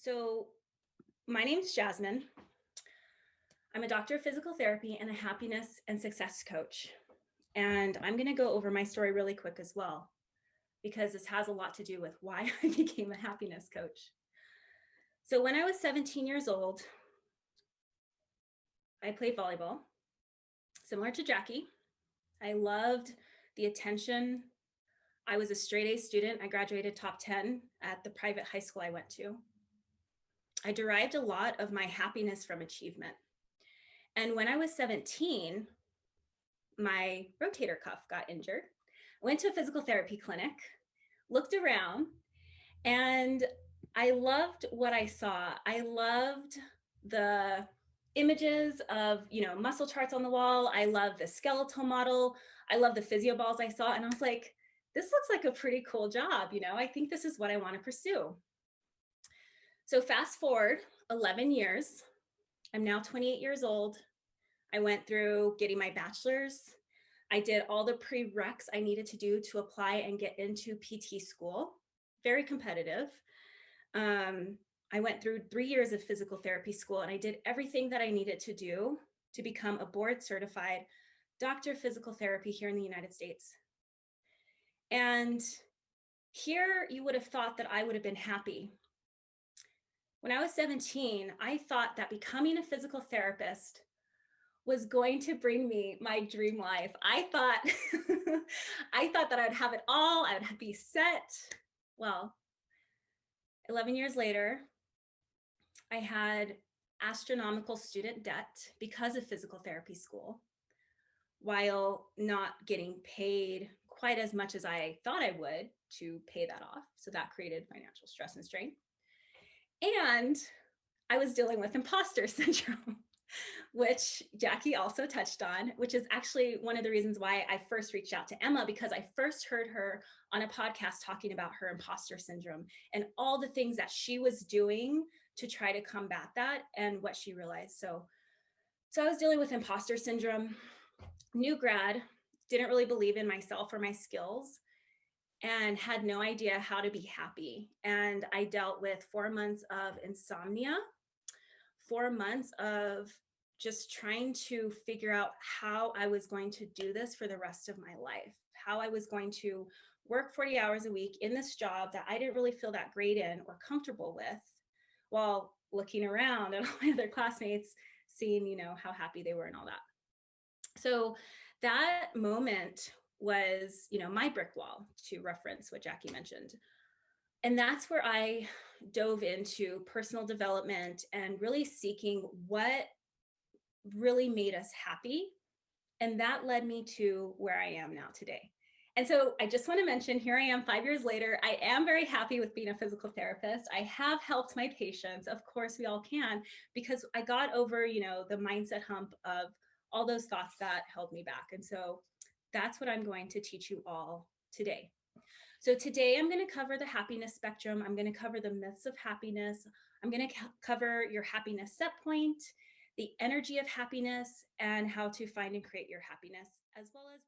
So, my name's Jasmine. I'm a doctor of physical therapy and a happiness and success coach. And I'm going to go over my story really quick as well, because this has a lot to do with why I became a happiness coach. So, when I was 17 years old, I played volleyball, similar to Jackie. I loved the attention. I was a straight A student. I graduated top 10 at the private high school I went to. I derived a lot of my happiness from achievement. And when I was 17, my rotator cuff got injured. I went to a physical therapy clinic, looked around, and I loved what I saw. I loved the images of, muscle charts on the wall. I loved the skeletal model. I loved the physio balls I saw. And I was like, this looks like a pretty cool job. I think this is what I want to pursue. So fast forward 11 years. I'm now 28 years old. I went through getting my bachelor's. I did all the prereqs I needed to do to apply and get into PT school. Very competitive. I went through 3 years of physical therapy school, and I did everything that I needed to do to become a board certified doctor of physical therapy here in the United States. And here you would have thought that I would have been happy. When I was 17, I thought that becoming a physical therapist was going to bring me my dream life. I thought I thought that I'd have it all, I would be set. Well, 11 years later, I had astronomical student debt because of physical therapy school, while not getting paid quite as much as I thought I would to pay that off. So that created financial stress and strain. And I was dealing with imposter syndrome, which Jackie also touched on, which is actually one of the reasons why I first reached out to Emma, because I first heard her on a podcast talking about her imposter syndrome and all the things that she was doing to try to combat that and what she realized. So I was dealing with imposter syndrome, new grad, didn't really believe in myself or my skills, and had no idea how to be happy. And I dealt with 4 months of insomnia, 4 months of just trying to figure out how I was going to do this for the rest of my life, how I was going to work 40 hours a week in this job that I didn't really feel that great in or comfortable with, while looking around at all my other classmates, seeing, how happy they were and all that. So that moment was, my brick wall, to reference what Jackie mentioned. And that's where I dove into personal development and really seeking what really made us happy. And that led me to where I am now today. And so I just want to mention, here I am 5 years later. I am very happy with being a physical therapist. I have helped my patients. Of course, we all can, because I got over, the mindset hump of all those thoughts that held me back. And so that's what I'm going to teach you all today. So today I'm going to cover the happiness spectrum. I'm going to cover the myths of happiness. I'm going to cover your happiness set point, the energy of happiness, and how to find and create your happiness, as well as